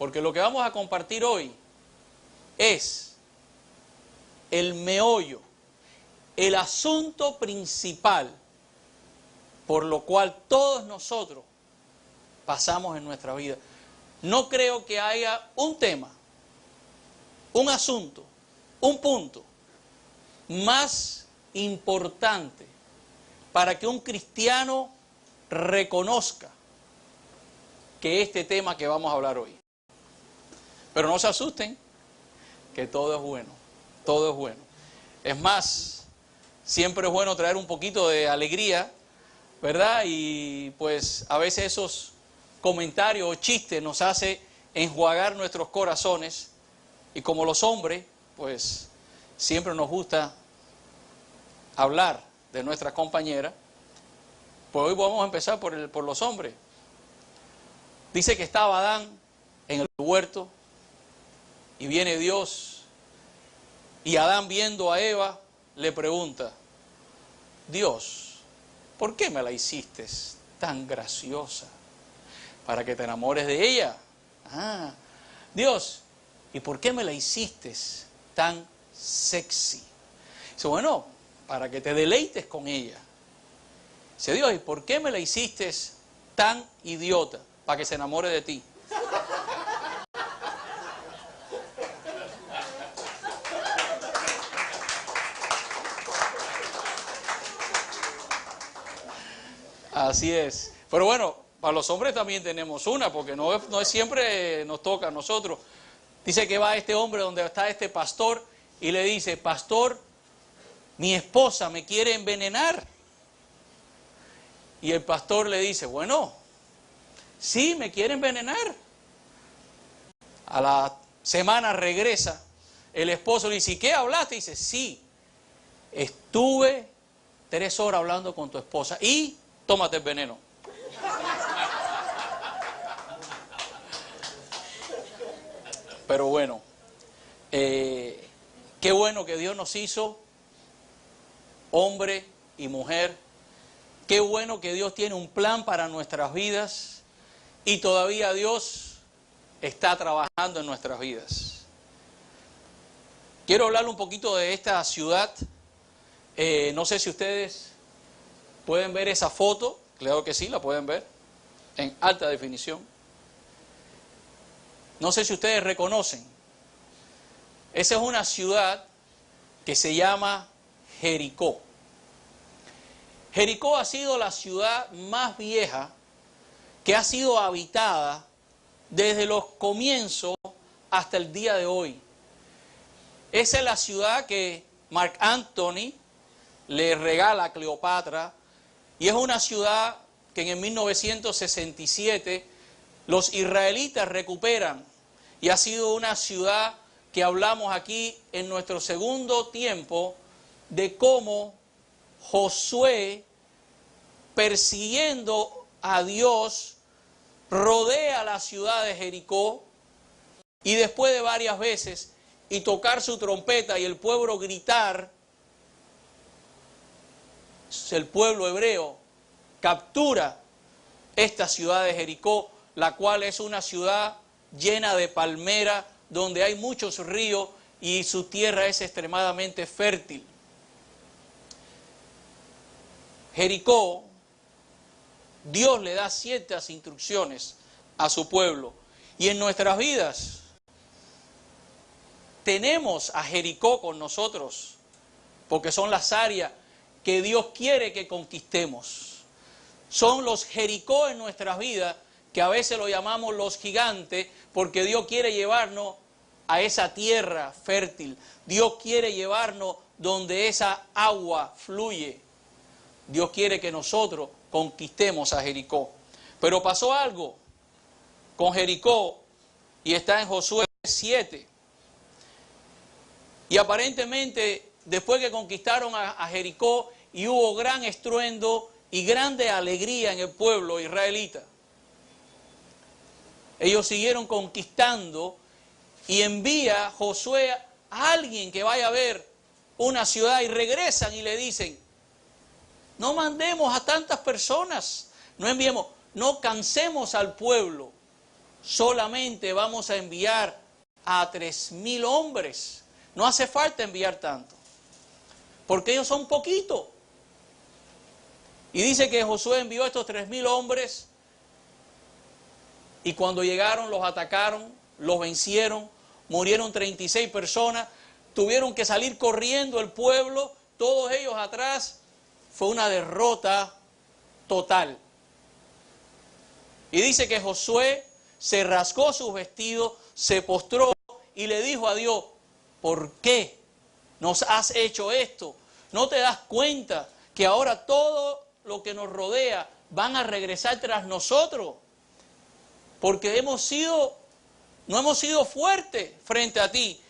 porque lo que vamos a compartir hoy es el meollo, el asunto principal por lo cual todos nosotros pasamos en nuestra vida. No creo que haya un tema, un asunto, un punto más importante para que un cristiano reconozca que este tema que vamos a hablar hoy. Pero no se asusten, que todo es bueno, todo es bueno. Es más, siempre es bueno traer un poquito de alegría, ¿verdad? Y pues a veces esos comentarios o chistes nos hace enjuagar nuestros corazones, y como los hombres, pues siempre nos gusta hablar de nuestra compañera, pues hoy vamos a empezar por los hombres. Dice que estaba Adán en el huerto y viene Dios, y Adán, viendo a Eva, le pregunta: Dios, ¿por qué me la hiciste tan graciosa? ¿Para que te enamores de ella? Dios, ¿y por qué me la hiciste tan sexy? Dice, bueno, para que te deleites con ella. Dice, Dios, ¿y por qué me la hiciste tan idiota? Para que se enamore de ti. Así es. Pero bueno, para los hombres también tenemos una, porque no es siempre nos toca a nosotros. Dice que va este hombre donde está este pastor y le dice, pastor, mi esposa me quiere envenenar. Y el pastor le dice, bueno, sí, me quiere envenenar. A la semana regresa el esposo, le dice, ¿y qué hablaste? Y dice, sí, estuve 3 horas hablando con tu esposa y tómate el veneno. Pero bueno, qué bueno que Dios nos hizo hombre y mujer. Qué bueno que Dios tiene un plan para nuestras vidas y todavía Dios está trabajando en nuestras vidas. Quiero hablarle un poquito de esta ciudad. No sé si ustedes pueden ver esa foto. Claro que sí, la pueden ver en alta definición. No sé si ustedes reconocen. Esa es una ciudad que se llama Jericó. Jericó ha sido la ciudad más vieja que ha sido habitada desde los comienzos hasta el día de hoy. Esa es la ciudad que Marc Antony le regala a Cleopatra, y es una ciudad que en el 1967 los israelitas recuperan, y ha sido una ciudad que hablamos aquí en nuestro segundo tiempo de cómo Josué, persiguiendo a Dios, rodea la ciudad de Jericó, y después de varias veces y tocar su trompeta y el pueblo gritar, el pueblo hebreo captura esta ciudad de Jericó, la cual es una ciudad llena de palmeras, donde hay muchos ríos y su tierra es extremadamente fértil. Jericó, Dios le da ciertas instrucciones a su pueblo, y en nuestras vidas tenemos a Jericó con nosotros, porque son las áreas que Dios quiere que conquistemos. Son los Jericó en nuestras vidas, que a veces lo llamamos los gigantes, porque Dios quiere llevarnos a esa tierra fértil. Dios quiere llevarnos donde esa agua fluye. Dios quiere que nosotros conquistemos a Jericó. Pero pasó algo con Jericó, y está en Josué 7. Y aparentemente, después que conquistaron a Jericó, y hubo gran estruendo y grande alegría en el pueblo israelita, ellos siguieron conquistando, y envía Josué a alguien que vaya a ver una ciudad, y regresan y le dicen, no mandemos a tantas personas, no enviemos, no cansemos al pueblo, solamente vamos a enviar a 3,000 hombres. No hace falta enviar tanto, porque ellos son poquitos. Y dice que Josué envió a estos 3,000 hombres, y cuando llegaron los atacaron, los vencieron, murieron 36 personas, tuvieron que salir corriendo el pueblo, todos ellos atrás. Fue una derrota total. Y dice que Josué se rasgó sus vestidos, se postró y le dijo a Dios: ¿por qué nos has hecho esto? ¿No te das cuenta que ahora todo lo que nos rodea van a regresar tras nosotros? Porque no hemos sido fuertes frente a ti.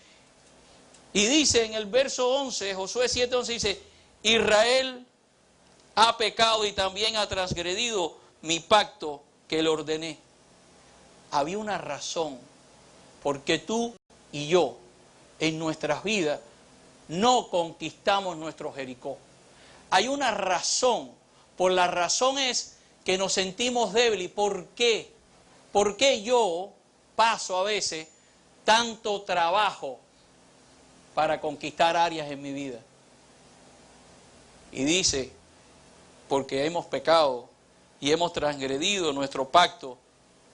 Y dice en el verso 11, Josué 7:11, dice: Israel ha pecado y también ha transgredido mi pacto que le ordené. Había una razón porque tú y yo en nuestras vidas no conquistamos nuestro Jericó. Hay una razón. Por la razón es que nos sentimos débiles. ¿Por qué? ¿Por qué yo paso a veces tanto trabajo para conquistar áreas en mi vida? Y dice: porque hemos pecado y hemos transgredido nuestro pacto,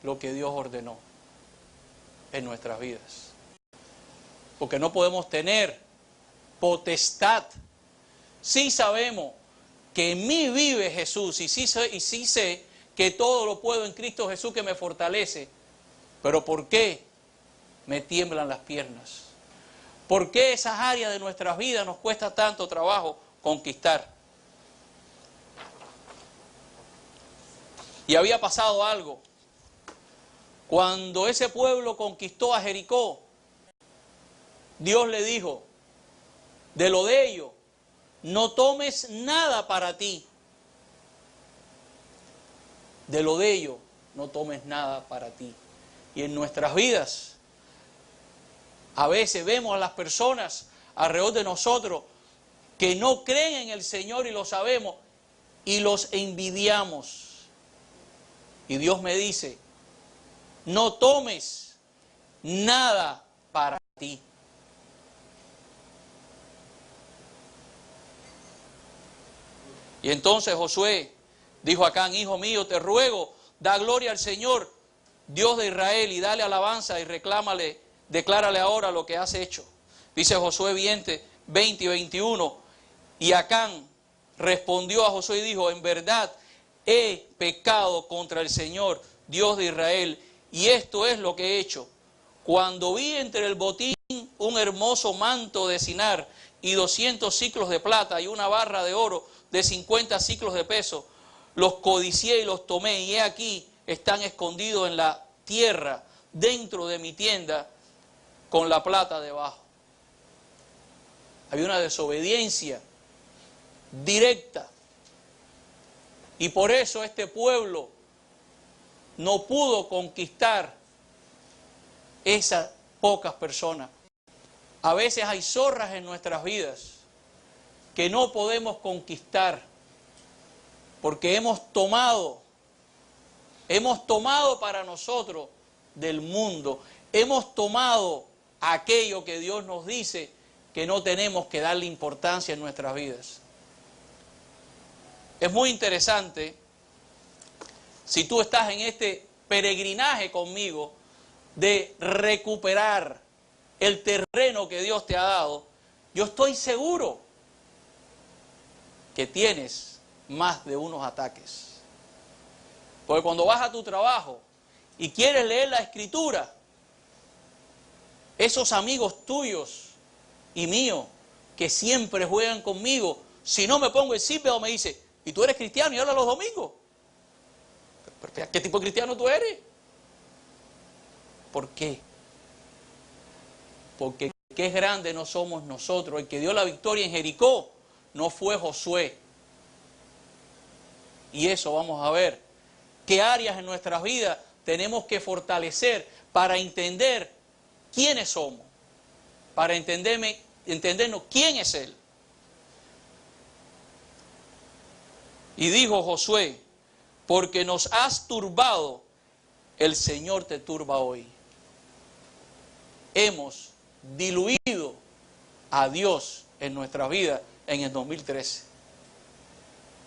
lo que Dios ordenó en nuestras vidas. Porque no podemos tener potestad. Sí sabemos que en mí vive Jesús, y sí sé que todo lo puedo en Cristo Jesús que me fortalece. Pero ¿por qué me tiemblan las piernas? ¿Por qué esas áreas de nuestras vidas nos cuesta tanto trabajo conquistar? Y había pasado algo. Cuando ese pueblo conquistó a Jericó, Dios le dijo: de lo de ellos, no tomes nada para ti. De lo de ellos, no tomes nada para ti. Y en nuestras vidas, a veces vemos a las personas alrededor de nosotros que no creen en el Señor, y lo sabemos, y los envidiamos. Y Dios me dice: no tomes nada para ti. Y entonces Josué dijo a Acán: hijo mío, te ruego, da gloria al Señor, Dios de Israel, y dale alabanza y declárale ahora lo que has hecho. Dice Josué 20 y 21, y Acán respondió a Josué y dijo: en verdad he pecado contra el Señor, Dios de Israel, y esto es lo que he hecho. Cuando vi entre el botín un hermoso manto de Sinar y 200 siclos de plata y una barra de oro de 50 siclos de peso, los codicié y los tomé, y he aquí están escondidos en la tierra dentro de mi tienda con la plata debajo. Había una desobediencia directa, y por eso este pueblo no pudo conquistar esas pocas personas. A veces hay zorras en nuestras vidas que no podemos conquistar porque hemos tomado para nosotros del mundo. Hemos tomado aquello que Dios nos dice que no tenemos que darle importancia en nuestras vidas. Es muy interesante, si tú estás en este peregrinaje conmigo de recuperar el terreno que Dios te ha dado, yo estoy seguro que tienes más de unos ataques. Porque cuando vas a tu trabajo y quieres leer la Escritura, esos amigos tuyos y míos que siempre juegan conmigo, si no me pongo el seatbelt, me dice: ¿y tú eres cristiano y hablas los domingos? ¿Qué tipo de cristiano tú eres? ¿Por qué? Porque qué grande no somos nosotros. El que dio la victoria en Jericó no fue Josué. Y eso vamos a ver. ¿Qué áreas en nuestras vidas tenemos que fortalecer para entender quiénes somos? Para entendernos quién es Él. Y dijo Josué: porque nos has turbado el Señor te turba hoy. Hemos diluido a Dios en nuestra vida en el 2013.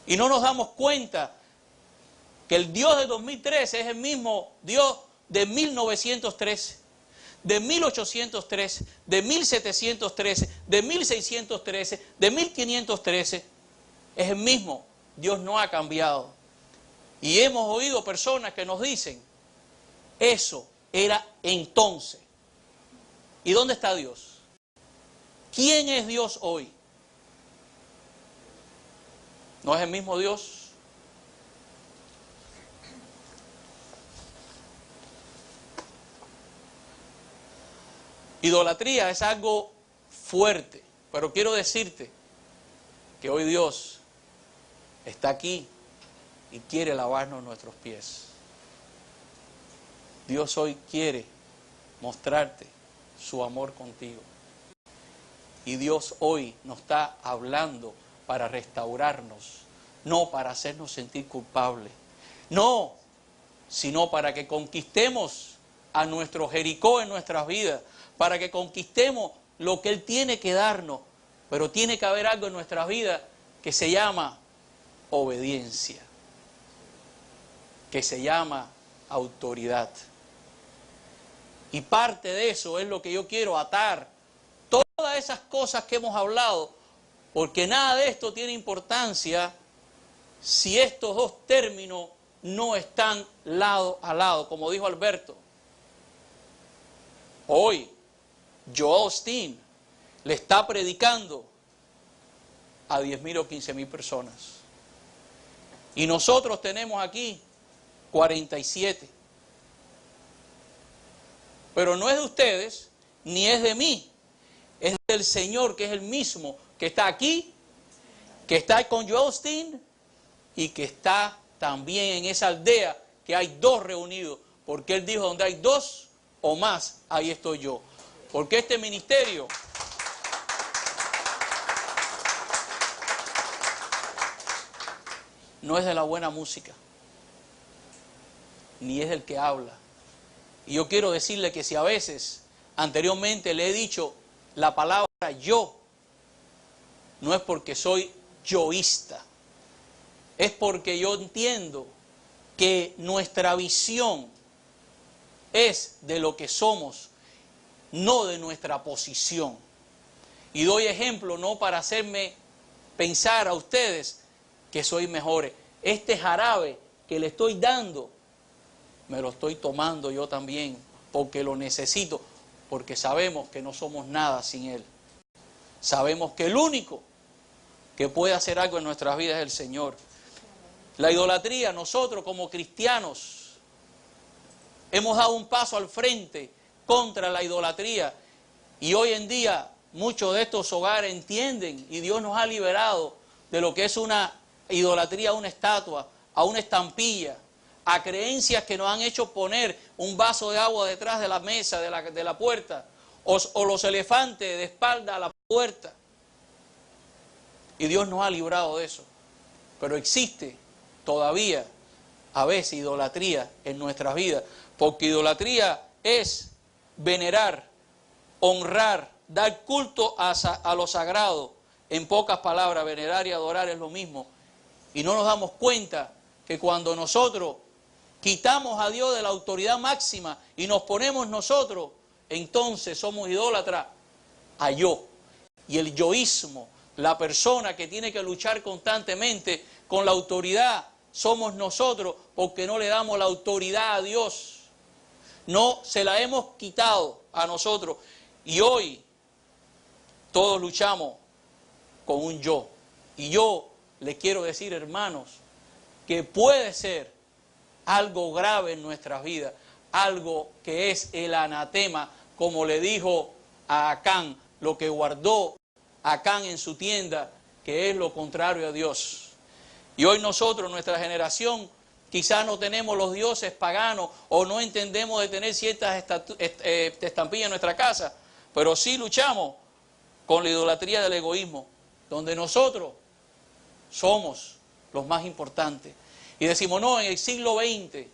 Y no nos damos cuenta que el Dios de 2013 es el mismo Dios de 1913, de 1813, de 1713, de 1613, de 1513. Es el mismo. Dios no ha cambiado. Y hemos oído personas que nos dicen, eso era entonces. ¿Y dónde está Dios? ¿Quién es Dios hoy? ¿No es el mismo Dios? Idolatría es algo fuerte, pero quiero decirte que hoy Dios está aquí y quiere lavarnos nuestros pies. Dios hoy quiere mostrarte su amor contigo. Y Dios hoy nos está hablando para restaurarnos, no para hacernos sentir culpables. No, sino para que conquistemos a nuestro Jericó en nuestras vidas, para que conquistemos lo que Él tiene que darnos. Pero tiene que haber algo en nuestras vidas que se llama obediencia, que se llama autoridad. Y parte de eso es lo que yo quiero atar todas esas cosas que hemos hablado, porque nada de esto tiene importancia si estos dos términos no están lado a lado, como dijo Alberto. Hoy, Joel Osteen le está predicando a 10,000 o 15,000 personas. Y nosotros tenemos aquí 47. Pero no es de ustedes, ni es de mí. Es del Señor, que es el mismo, que está aquí, que está con Joel Osteen y que está también en esa aldea que hay dos reunidos. Porque Él dijo, donde hay dos o más, ahí estoy yo. Porque este ministerio no es de la buena música, ni es del que habla. Y yo quiero decirle que si a veces, anteriormente le he dicho la palabra yo, no es porque soy yoísta, es porque yo entiendo que nuestra visión es de lo que somos, no de nuestra posición. Y doy ejemplo no para hacerme pensar a ustedes que soy mejor. Este jarabe que le estoy dando, me lo estoy tomando yo también, porque lo necesito, porque sabemos que no somos nada sin Él. Sabemos que el único que puede hacer algo en nuestras vidas es el Señor. La idolatría, nosotros como cristianos, hemos dado un paso al frente contra la idolatría. Y hoy en día muchos de estos hogares entienden, y Dios nos ha liberado de lo que es una idolatría a una estatua, a una estampilla, a creencias que nos han hecho poner un vaso de agua detrás de la mesa, de la puerta, o los elefantes de espalda a la puerta. Y Dios nos ha librado de eso. Pero existe todavía a veces idolatría en nuestras vidas, porque idolatría es venerar, honrar, dar culto a lo sagrado. En pocas palabras, venerar y adorar es lo mismo. Y no nos damos cuenta que cuando nosotros quitamos a Dios de la autoridad máxima y nos ponemos nosotros, entonces somos idólatras a yo. Y el yoísmo, la persona que tiene que luchar constantemente con la autoridad, somos nosotros, porque no le damos la autoridad a Dios. No se la hemos quitado a nosotros. Y hoy todos luchamos con un yo. Y yo les quiero decir, hermanos, que puede ser algo grave en nuestras vidas, algo que es el anatema, como le dijo a Acán, lo que guardó Acán en su tienda, que es lo contrario a Dios. Y hoy nosotros, nuestra generación, quizás no tenemos los dioses paganos o no entendemos de tener ciertas estampillas en nuestra casa, pero sí luchamos con la idolatría del egoísmo, donde nosotros somos los más importantes. Y decimos, no, en el siglo XX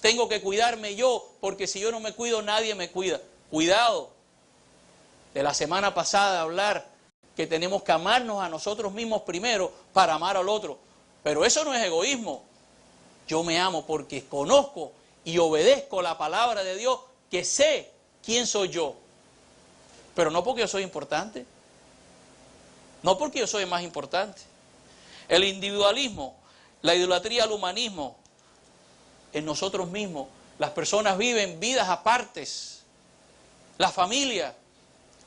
tengo que cuidarme yo, porque si yo no me cuido, nadie me cuida. Cuidado. De la semana pasada hablar que tenemos que amarnos a nosotros mismos primero para amar al otro. Pero eso no es egoísmo. Yo me amo porque conozco y obedezco la palabra de Dios, que sé quién soy yo. Pero no porque yo soy importante. No porque yo soy el más importante. El individualismo, la idolatría al humanismo, en nosotros mismos. Las personas viven vidas apartes. La familia,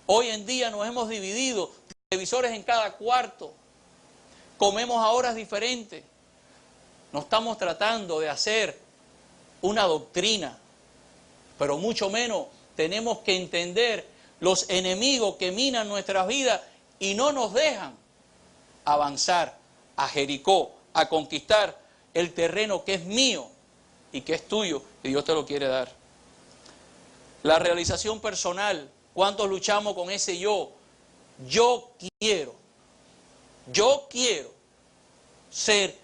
hoy en día nos hemos dividido, televisores en cada cuarto, comemos a horas diferentes. No estamos tratando de hacer una doctrina, pero mucho menos tenemos que entender los enemigos que minan nuestras vidas y no nos dejan avanzar a Jericó, a conquistar el terreno que es mío y que es tuyo, y Dios te lo quiere dar. La realización personal, ¿cuántos luchamos con ese yo? Yo quiero ser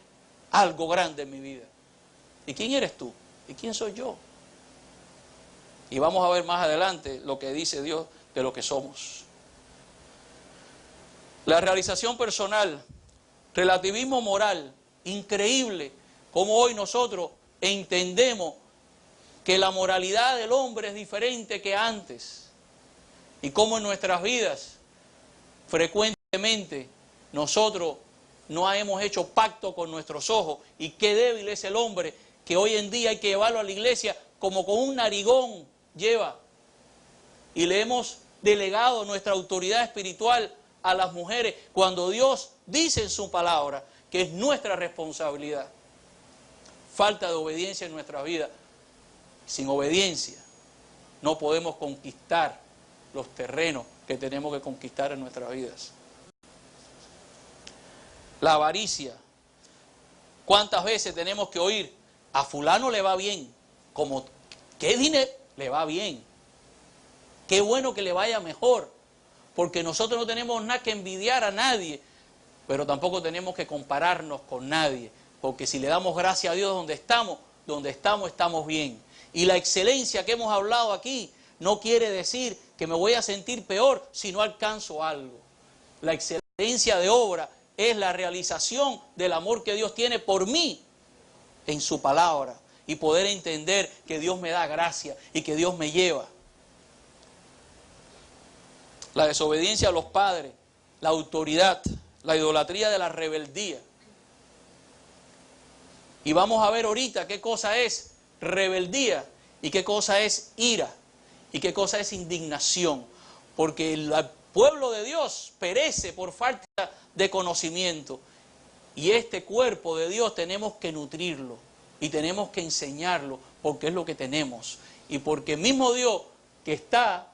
algo grande en mi vida. ¿Y quién eres tú? ¿Y quién soy yo? Y vamos a ver más adelante lo que dice Dios de lo que somos. La realización personal, relativismo moral, increíble como hoy nosotros entendemos que la moralidad del hombre es diferente que antes y cómo en nuestras vidas frecuentemente nosotros no hemos hecho pacto con nuestros ojos, y qué débil es el hombre que hoy en día hay que llevarlo a la iglesia como con un narigón lleva, y le hemos delegado nuestra autoridad espiritual a las mujeres cuando Dios dice en su palabra que es nuestra responsabilidad. Falta de obediencia en nuestra vida. Sin obediencia no podemos conquistar los terrenos que tenemos que conquistar en nuestras vidas. La avaricia. ¿Cuántas veces tenemos que oír? A fulano le va bien. Como, ¿qué dinero? Le va bien. Qué bueno que le vaya mejor. Porque nosotros no tenemos nada que envidiar a nadie, pero tampoco tenemos que compararnos con nadie. Porque si le damos gracias a Dios donde estamos, estamos bien. Y la excelencia que hemos hablado aquí no quiere decir que me voy a sentir peor si no alcanzo algo. La excelencia de obra es la realización del amor que Dios tiene por mí en su palabra, y poder entender que Dios me da gracia y que Dios me lleva. La desobediencia a los padres, la autoridad, la idolatría de la rebeldía. Y vamos a ver ahorita qué cosa es rebeldía y qué cosa es ira y qué cosa es indignación. Porque el pueblo de Dios perece por falta de conocimiento. Y este cuerpo de Dios tenemos que nutrirlo y tenemos que enseñarlo, porque es lo que tenemos. Y porque el mismo Dios que está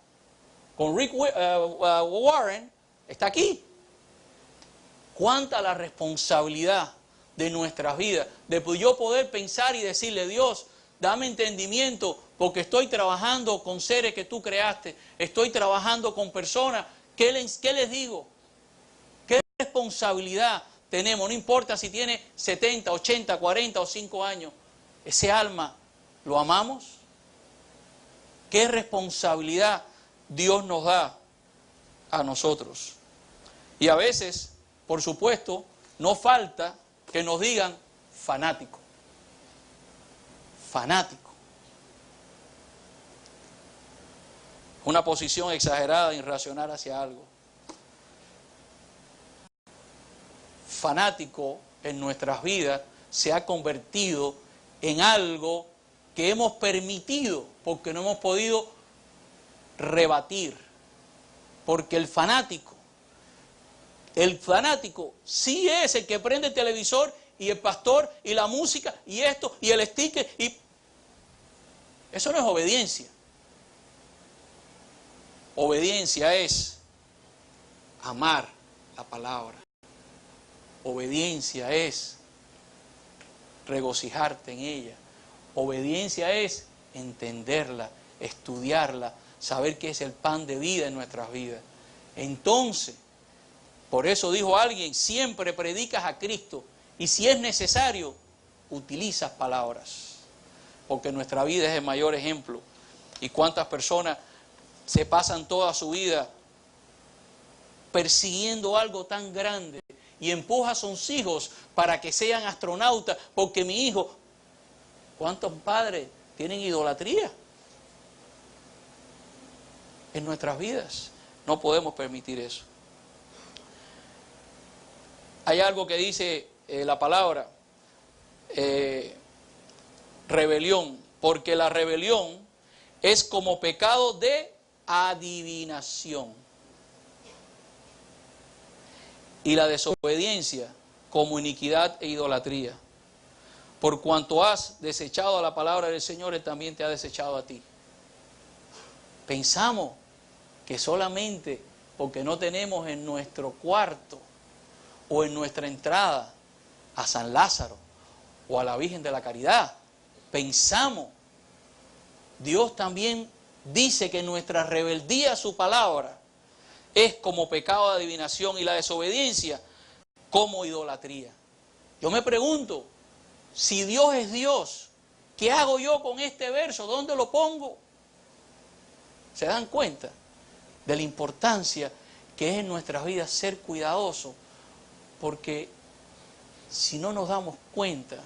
con Rick Warren está aquí. ¿Cuánta la responsabilidad de nuestras vidas? De yo poder pensar y decirle: Dios, dame entendimiento, porque estoy trabajando con seres que tú creaste, estoy trabajando con personas. ¿Qué les digo? ¿Qué responsabilidad tenemos? No importa si tiene 70, 80, 40 o 5 años. Ese alma, ¿lo amamos? ¿Qué responsabilidad Dios nos da a nosotros? Y a veces, por supuesto, no falta que nos digan fanático. Fanático. Una posición exagerada e irracional hacia algo. Fanático en nuestras vidas se ha convertido en algo que hemos permitido porque no hemos podido rebatir. Porque el fanático sí es el que prende el televisor y el pastor y la música y esto y el sticker, y eso no es obediencia. Obediencia es amar la palabra. Obediencia es regocijarte en ella. Obediencia es entenderla, estudiarla, saber que es el pan de vida en nuestras vidas. Entonces, por eso dijo alguien: siempre predicas a Cristo, y si es necesario, utilizas palabras. porque nuestra vida es el mayor ejemplo. Y cuántas personas se pasan toda su vida persiguiendo algo tan grande y empuja a sus hijos para que sean astronautas, porque mi hijo, ¿cuántos padres tienen idolatría en nuestras vidas? No podemos permitir eso. Hay algo que dice la palabra, rebelión, porque la rebelión es como pecado de adivinación y la desobediencia como iniquidad e idolatría. Por cuanto has desechado a la palabra del Señor, Él también te ha desechado a ti. Pensamos que solamente porque no tenemos en nuestro cuarto o en nuestra entrada a San Lázaro o a la Virgen de la Caridad, pensamos, Dios también dice que nuestra rebeldía a su palabra es como pecado de adivinación y la desobediencia como idolatría. Yo me pregunto, si Dios es Dios, ¿qué hago yo con este verso? ¿Dónde lo pongo? ¿Se dan cuenta de la importancia que es en nuestras vidas ser cuidadosos? Porque si no nos damos cuenta,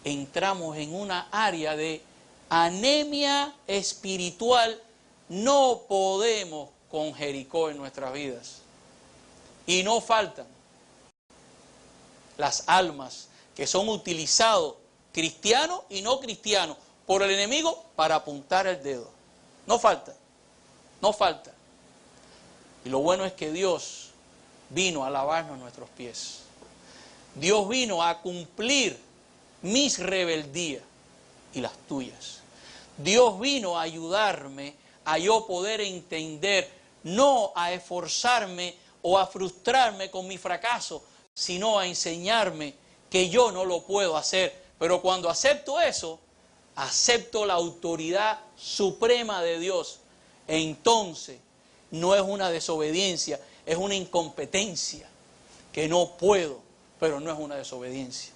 entramos en una área de anemia espiritual. No podemos con Jericó en nuestras vidas. Y no faltan las almas que son utilizados, cristianos y no cristianos, por el enemigo para apuntar el dedo. No falta, no falta. Y lo bueno es que Dios vino a lavarnos nuestros pies. Dios vino a cumplir mis rebeldías y las tuyas. Dios vino a ayudarme a yo poder entender, no a esforzarme o a frustrarme con mi fracaso, sino a enseñarme que yo no lo puedo hacer. Pero cuando acepto eso, acepto la autoridad suprema de Dios. Entonces, no es una desobediencia, es una incompetencia, que no puedo, pero no es una desobediencia.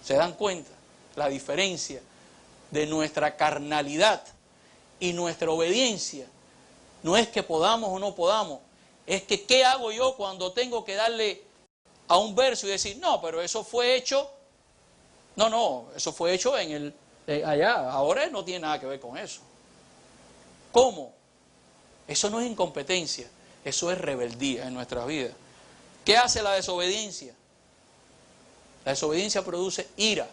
¿Se dan cuenta la diferencia de nuestra carnalidad y nuestra obediencia? No es que podamos o no podamos, es que ¿qué hago yo cuando tengo que darle a un verso y decir, no, pero eso fue hecho, no, eso fue hecho en allá, ahora no tiene nada que ver con eso? ¿Cómo? Eso no es incompetencia, eso es rebeldía en nuestras vidas. ¿Qué hace la desobediencia? La desobediencia produce ira.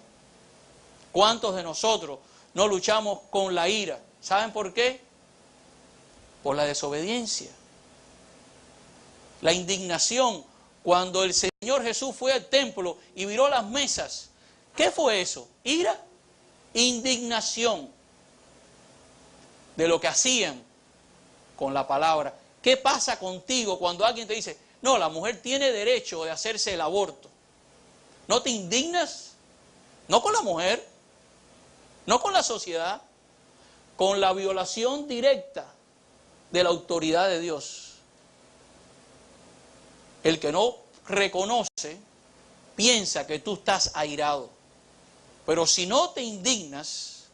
¿Cuántos de nosotros no luchamos con la ira? ¿Saben por qué? Por la desobediencia. La indignación. Cuando el Señor Jesús fue al templo y viró las mesas, ¿qué fue eso? Ira, indignación de lo que hacían con la palabra. ¿Qué pasa contigo cuando alguien te dice, no, la mujer tiene derecho de hacerse el aborto? ¿No te indignas? No con la mujer, no con la sociedad, con la violación directa de la autoridad de Dios. El que no reconoce piensa que tú estás airado. Pero si no te indignas,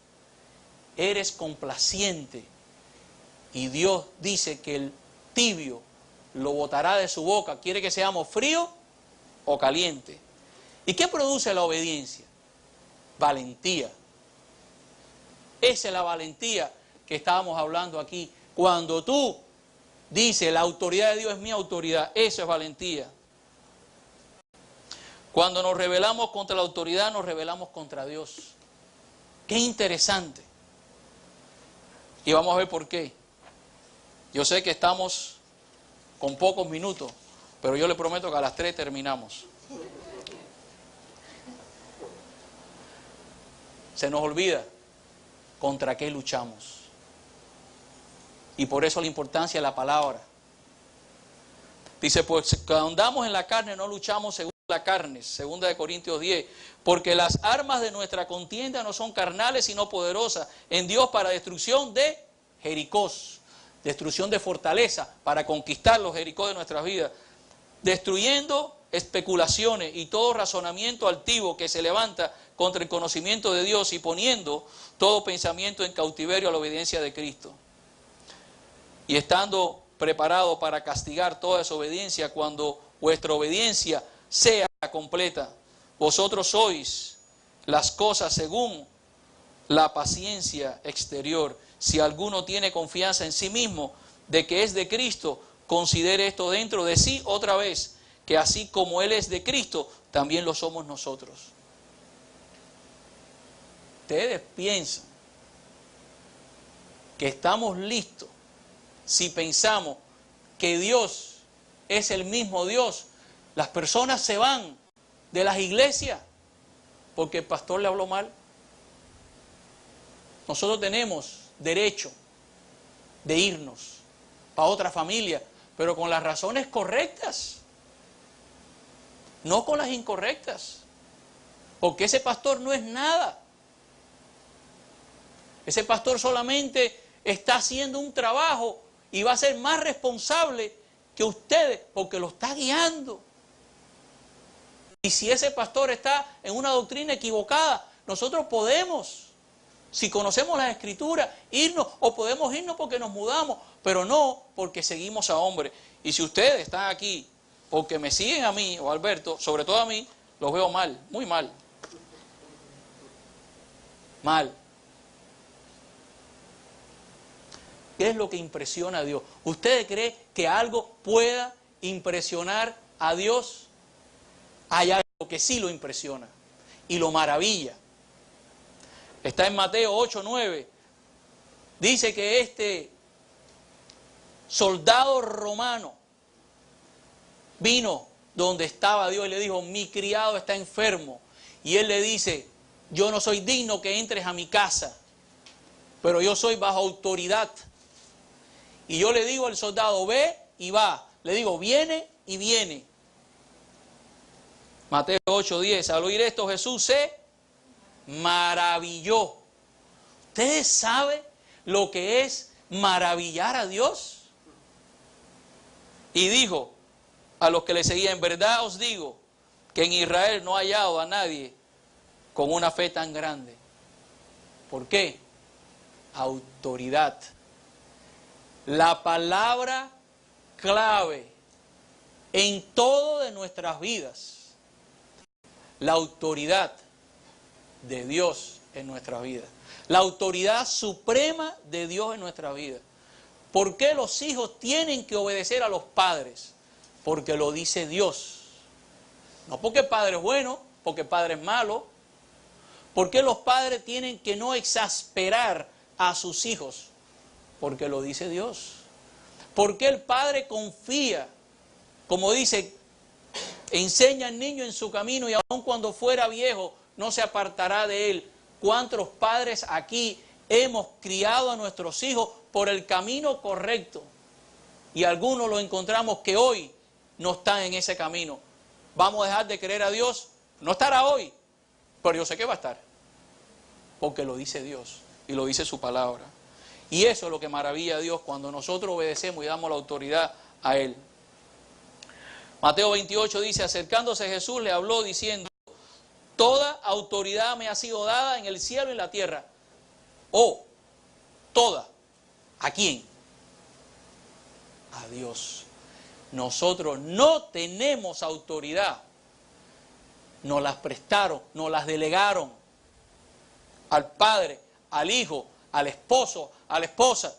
eres complaciente. Y Dios dice que el tibio lo botará de su boca. ¿Quiere que seamos fríos o calientes? ¿Y qué produce la obediencia? Valentía. Esa es la valentía que estábamos hablando aquí. Cuando tú dices, la autoridad de Dios es mi autoridad, eso es valentía. Cuando nos rebelamos contra la autoridad, nos rebelamos contra Dios. Qué interesante. Y vamos a ver por qué. Yo sé que estamos con pocos minutos, pero yo le prometo que a las 3 terminamos. Se nos olvida contra qué luchamos. Y por eso la importancia de la palabra. Dice, pues cuando andamos en la carne no luchamos según la carne, 2 Corintios 10, porque las armas de nuestra contienda no son carnales sino poderosas en Dios para destrucción de Jericós, destrucción de fortaleza, para conquistar los Jericó de nuestras vidas, destruyendo especulaciones y todo razonamiento altivo que se levanta contra el conocimiento de Dios y poniendo todo pensamiento en cautiverio a la obediencia de Cristo. Y estando preparado para castigar toda desobediencia cuando vuestra obediencia sea completa. Vosotros sois las cosas según la paciencia exterior. Si alguno tiene confianza en sí mismo de que es de Cristo, considere esto dentro de sí otra vez, que así como Él es de Cristo, también lo somos nosotros. Ustedes piensan que estamos listos si pensamos que Dios es el mismo Dios. Las personas se van de las iglesias porque el pastor le habló mal. Nosotros tenemos derecho de irnos para otra familia, pero con las razones correctas, no con las incorrectas, porque ese pastor no es nada. Ese pastor solamente está haciendo un trabajo y va a ser más responsable que ustedes porque lo está guiando. Y si ese pastor está en una doctrina equivocada, nosotros podemos, si conocemos las Escrituras, irnos, o podemos irnos porque nos mudamos, pero no porque seguimos a hombres. Y si ustedes están aquí porque me siguen a mí, o a Alberto, sobre todo a mí, los veo mal, muy mal. Mal. ¿Qué es lo que impresiona a Dios? ¿Usted cree que algo pueda impresionar a Dios? Hay algo que sí lo impresiona y lo maravilla. Está en Mateo 8:9. Dice que este soldado romano vino donde estaba Dios y le dijo: mi criado está enfermo. Y él le dice: yo no soy digno que entres a mi casa, pero yo soy bajo autoridad. Y yo le digo al soldado: ve y va. Le digo: viene y viene. Mateo 8:10. Al oír esto, Jesús se maravilló. ¿Ustedes saben lo que es maravillar a Dios? Y dijo a los que le seguían: en verdad os digo que en Israel no ha hallado a nadie con una fe tan grande. ¿Por qué? Autoridad. La palabra clave en todo de nuestras vidas. La autoridad de Dios en nuestras vidas. La autoridad suprema de Dios en nuestra vida. ¿Por qué los hijos tienen que obedecer a los padres? Porque lo dice Dios. No porque el padre es bueno, porque el padre es malo. ¿Por qué los padres tienen que no exasperar a sus hijos? Porque lo dice Dios. ¿Por qué el padre confía? Como dice: enseña al niño en su camino y aun cuando fuera viejo no se apartará de él. ¿Cuántos padres aquí hemos criado a nuestros hijos por el camino correcto? Y algunos lo encontramos que hoy no están en ese camino. ¿Vamos a dejar de creer a Dios? No estará hoy, pero yo sé que va a estar. Porque lo dice Dios y lo dice su palabra. Y eso es lo que maravilla a Dios cuando nosotros obedecemos y damos la autoridad a Él. Mateo 28 dice: acercándose Jesús le habló diciendo: toda autoridad me ha sido dada en el cielo y en la tierra. Oh, toda. ¿A quién? A Dios. Nosotros no tenemos autoridad. Nos las prestaron, nos las delegaron al Padre, al Hijo, al esposo, a la esposa.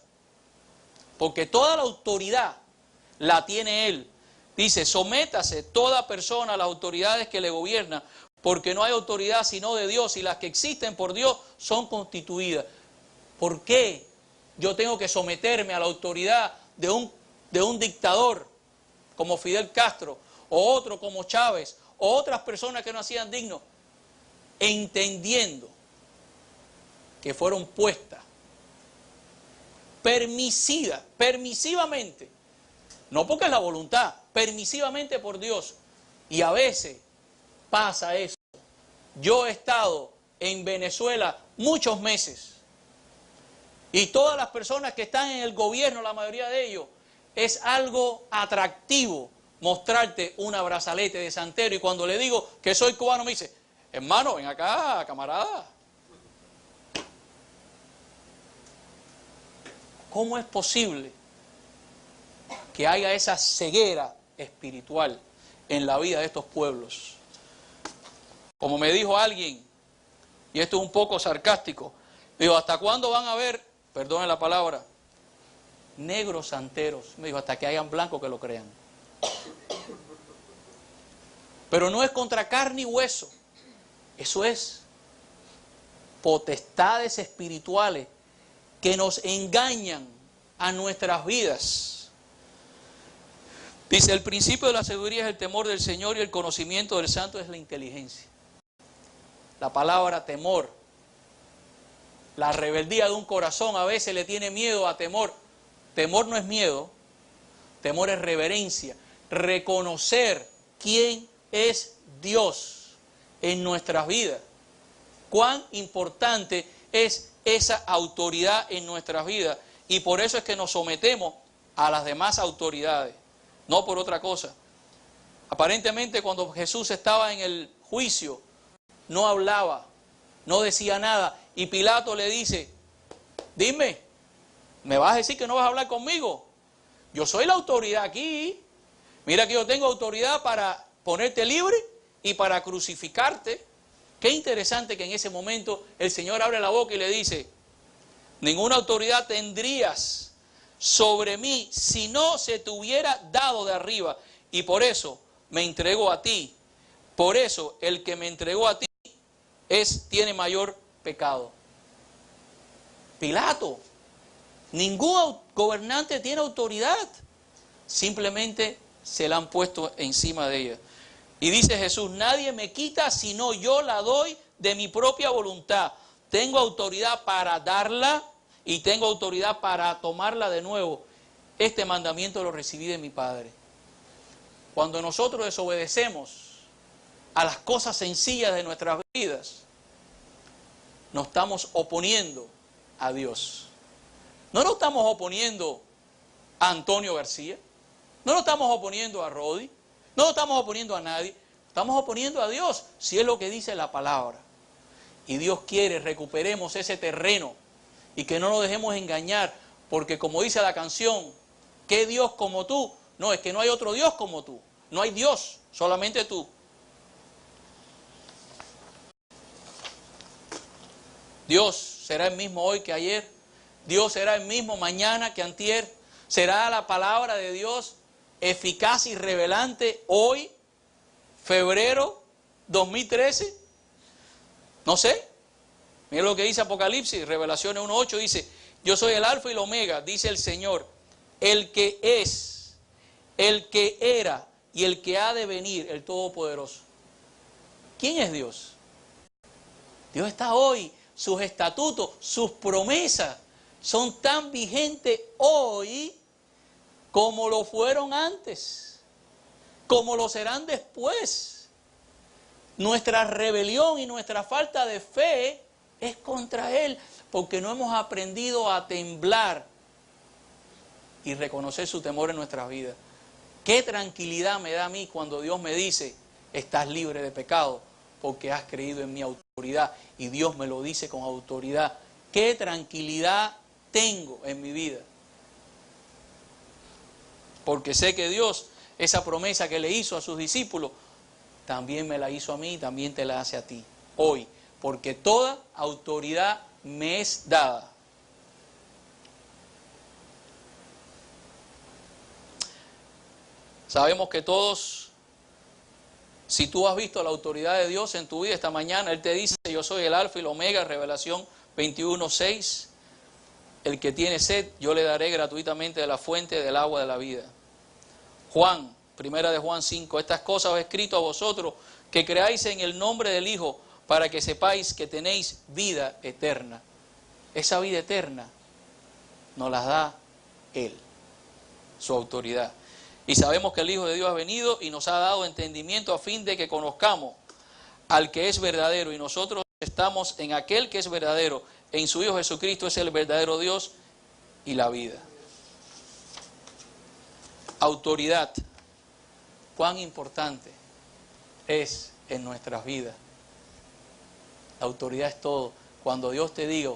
Porque toda la autoridad la tiene Él. Dice: sométase toda persona a las autoridades que le gobiernan, porque no hay autoridad sino de Dios, y las que existen por Dios son constituidas. ¿Por qué yo tengo que someterme a la autoridad de un dictador como Fidel Castro, o otro como Chávez, o otras personas que no hacían dignos? Entendiendo que fueron puestas permisivamente, no porque es la voluntad, permisivamente por Dios. Y a veces pasa eso. Yo he estado en Venezuela muchos meses y todas las personas que están en el gobierno, la mayoría de ellos, es algo atractivo mostrarte una brazalete de santero, y cuando le digo que soy cubano me dice, hermano, ven acá, camarada. ¿Cómo es posible que haya esa ceguera espiritual en la vida de estos pueblos? Como me dijo alguien, y esto es un poco sarcástico, digo, ¿hasta cuándo van a haber, perdone la palabra, negros santeros? Me dijo, hasta que hayan blancos que lo crean. Pero no es contra carne y hueso, eso es potestades espirituales que nos engañan a nuestras vidas. Dice, el principio de la sabiduría es el temor del Señor, y el conocimiento del santo es la inteligencia. La palabra temor, la rebeldía de un corazón a veces le tiene miedo a temor. Temor no es miedo, temor es reverencia, reconocer quién es Dios en nuestras vidas. Cuán importante es esa autoridad en nuestras vidas, y por eso es que nos sometemos a las demás autoridades, no por otra cosa. Aparentemente cuando Jesús estaba en el juicio, no hablaba, no decía nada, y Pilato le dice, dime, ¿me vas a decir que no vas a hablar conmigo? Yo soy la autoridad aquí, mira que yo tengo autoridad para ponerte libre y para crucificarte. Qué interesante que en ese momento el Señor abre la boca y le dice, ninguna autoridad tendrías sobre mí si no se te hubiera dado de arriba, y por eso me entregó a ti. Por eso el que me entregó a ti tiene mayor pecado. Pilato, ningún gobernante tiene autoridad, simplemente se la han puesto encima de ella. Y dice Jesús, nadie me quita sino yo la doy de mi propia voluntad. Tengo autoridad para darla y tengo autoridad para tomarla de nuevo. Este mandamiento lo recibí de mi Padre. Cuando nosotros desobedecemos a las cosas sencillas de nuestras vidas, nos estamos oponiendo a Dios. No nos estamos oponiendo a Antonio García, no nos estamos oponiendo a Rodi, no nos estamos oponiendo a nadie, estamos oponiendo a Dios, si es lo que dice la palabra. Y Dios quiere recuperemos ese terreno y que no nos dejemos engañar, porque como dice la canción, ¿qué Dios como tú? No, es que no hay otro Dios como tú, no hay Dios, solamente tú. Dios será el mismo hoy que ayer, Dios será el mismo mañana que antier, será la palabra de Dios eficaz y revelante hoy, febrero 2013, no sé. Mira lo que dice Apocalipsis, Revelaciones 1:8, dice, yo soy el alfa y el omega, dice el Señor, el que es, el que era y el que ha de venir, el Todopoderoso. ¿Quién es Dios? Dios está hoy, sus estatutos, sus promesas son tan vigentes hoy como lo fueron antes, como lo serán después. Nuestra rebelión y nuestra falta de fe es contra Él, porque no hemos aprendido a temblar y reconocer su temor en nuestras vidas. Qué tranquilidad me da a mí cuando Dios me dice, estás libre de pecado, porque has creído en mi autoridad, y Dios me lo dice con autoridad. Qué tranquilidad tengo en mi vida, porque sé que Dios, esa promesa que le hizo a sus discípulos, también me la hizo a mí y también te la hace a ti hoy, porque toda autoridad me es dada. Sabemos que todos, si tú has visto la autoridad de Dios en tu vida esta mañana, Él te dice, yo soy el alfa y el omega, Revelación 21:6, el que tiene sed, yo le daré gratuitamente de la fuente del agua de la vida. Juan, primera de Juan 5, estas cosas os he escrito a vosotros, que creáis en el nombre del Hijo, para que sepáis que tenéis vida eterna. Esa vida eterna nos la da Él, su autoridad. Y sabemos que el Hijo de Dios ha venido y nos ha dado entendimiento a fin de que conozcamos al que es verdadero, y nosotros estamos en aquel que es verdadero, en su Hijo Jesucristo es el verdadero Dios y la vida. Autoridad. cuán importante es en nuestras vidas. La autoridad es todo. Cuando Dios te diga,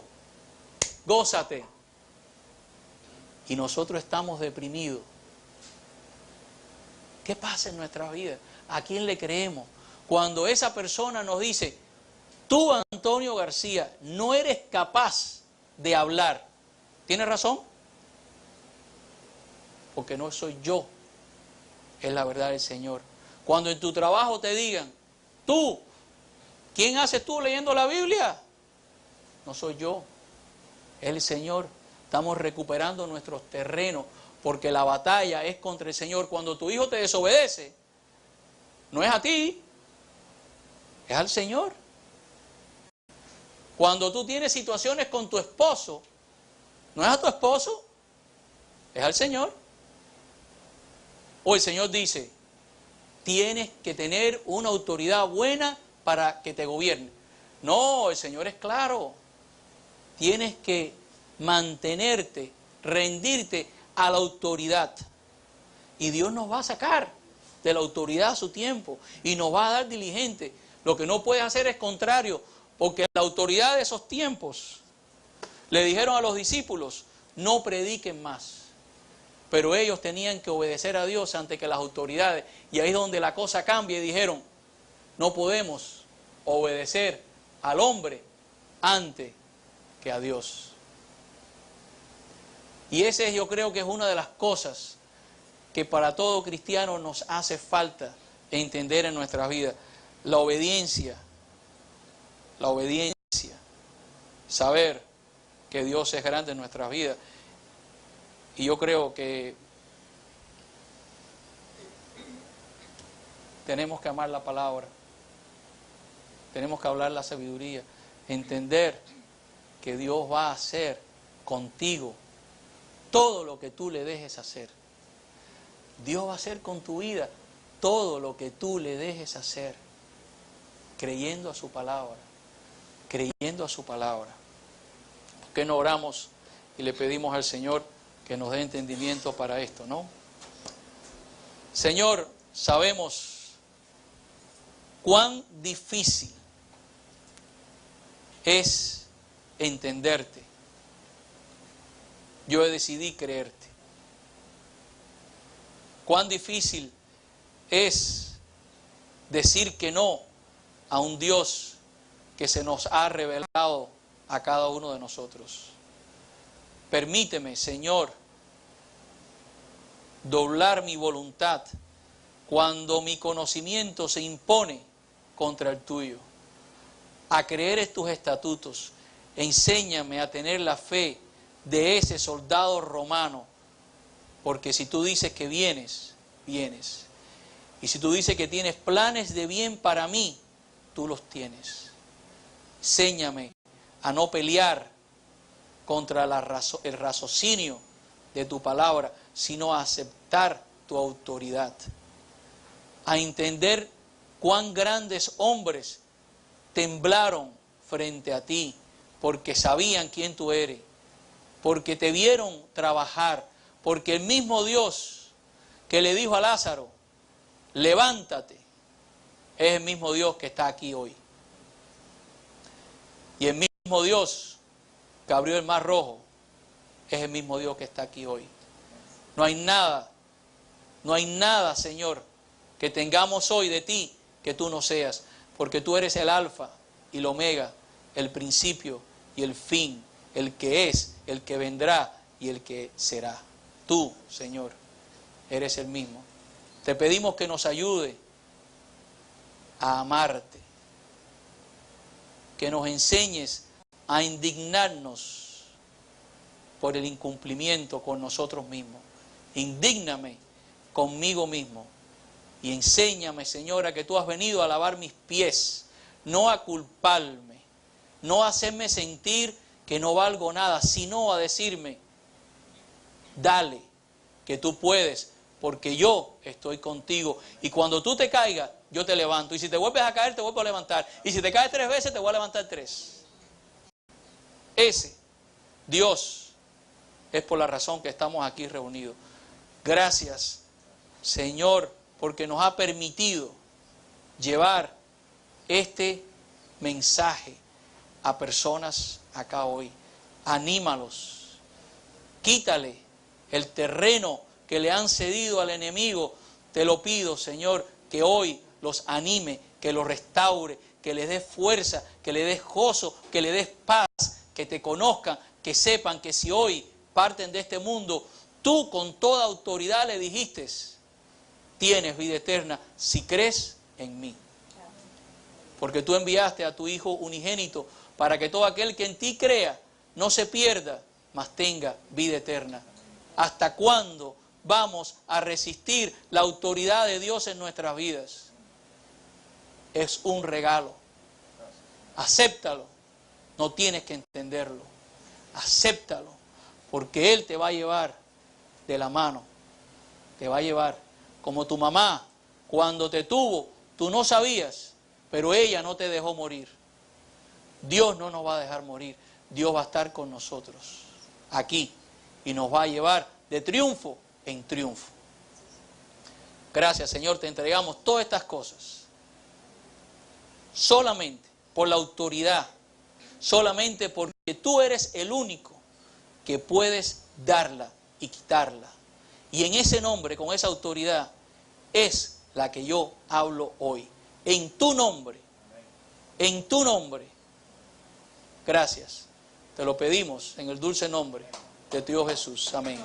gózate, y nosotros estamos deprimidos, ¿qué pasa en nuestras vidas? ¿A quién le creemos? Cuando esa persona nos dice, tú, Antonio García, no eres capaz de hablar, ¿tienes razón? Porque no soy yo, es la verdad del Señor. Cuando en tu trabajo te digan, tú, ¿quién haces tú leyendo la Biblia? No soy yo, es el Señor. Estamos recuperando nuestros terrenos porque la batalla es contra el Señor. Cuando tu hijo te desobedece, no es a ti, es al Señor. Cuando tú tienes situaciones con tu esposo, no es a tu esposo, es al Señor. O el Señor dice, tienes que tener una autoridad buena para que te gobierne. No, el Señor es claro. Tienes que mantenerte, rendirte a la autoridad. Y Dios nos va a sacar de la autoridad a su tiempo y nos va a dar diligente. Lo que no puedes hacer es contrario, porque la autoridad de esos tiempos le dijeron a los discípulos, no prediquen más. Pero ellos tenían que obedecer a Dios ante que las autoridades, y ahí es donde la cosa cambia y dijeron, no podemos obedecer al hombre antes que a Dios. Y ese yo creo que es una de las cosas que para todo cristiano nos hace falta entender en nuestras vidas. La obediencia, saber que Dios es grande en nuestras vidas. Y yo creo que tenemos que amar la palabra, tenemos que hablar la sabiduría, entender que Dios va a hacer contigo todo lo que tú le dejes hacer. Dios va a hacer con tu vida todo lo que tú le dejes hacer, creyendo a su palabra, creyendo a su palabra. ¿Por qué no oramos y le pedimos al Señor que nos dé entendimiento para esto, no? Señor, sabemos cuán difícil es entenderte. Yo decidí creerte. Cuán difícil es decir que no a un Dios que se nos ha revelado a cada uno de nosotros. Permíteme, Señor, doblar mi voluntad cuando mi conocimiento se impone contra el tuyo, a creer en tus estatutos. Enséñame a tener la fe de ese soldado romano, porque si tú dices que vienes, vienes. Y si tú dices que tienes planes de bien para mí, tú los tienes. Enséñame a no pelear contra el raciocinio de tu palabra, sino a aceptar tu autoridad. A entender cuán grandes hombres temblaron frente a ti, porque sabían quién tú eres, porque te vieron trabajar, porque el mismo Dios que le dijo a Lázaro, levántate, es el mismo Dios que está aquí hoy. Y el mismo Dios que abrió el mar rojo, es el mismo Dios que está aquí hoy. No hay nada, Señor, que tengamos hoy de ti que tú no seas, porque tú eres el alfa y el omega, el principio y el fin, el que es, el que vendrá y el que será. Tú, Señor, eres el mismo. Te pedimos que nos ayude a amarte, que nos enseñes a indignarnos por el incumplimiento con nosotros mismos. Indígname conmigo mismo y enséñame, Señora, que tú has venido a lavar mis pies, no a culparme, no a hacerme sentir que no valgo nada, sino a decirme, dale, que tú puedes, porque yo estoy contigo. Y cuando tú te caigas, yo te levanto. Y si te vuelves a caer, te vuelvo a levantar. Y si te caes 3 veces, te voy a levantar 3. Ese Dios es por la razón que estamos aquí reunidos. Gracias, Señor, porque nos ha permitido llevar este mensaje a personas acá hoy. Anímalos, quítale el terreno que le han cedido al enemigo. Te lo pido, Señor, que hoy los anime, que los restaure, que les des fuerza, que les des gozo, que les des paz, que te conozcan, que sepan que si hoy parten de este mundo, tú con toda autoridad le dijiste, tienes vida eterna si crees en mí. Porque tú enviaste a tu Hijo unigénito para que todo aquel que en ti crea no se pierda, mas tenga vida eterna. ¿Hasta cuándo vamos a resistir la autoridad de Dios en nuestras vidas? Es un regalo. Acéptalo. No tienes que entenderlo. Acéptalo. Porque Él te va a llevar de la mano. Te va a llevar. Como tu mamá, cuando te tuvo, tú no sabías, pero ella no te dejó morir. Dios no nos va a dejar morir. Dios va a estar con nosotros aquí y nos va a llevar de triunfo en triunfo. Gracias, Señor, te entregamos todas estas cosas solamente por la autoridad, solamente porque tú eres el único que puedes darla y quitarla. Y en ese nombre, con esa autoridad, es la que yo hablo hoy. En tu nombre, en tu nombre. Gracias. Te lo pedimos en el dulce nombre de tu Hijo Jesús. Amén.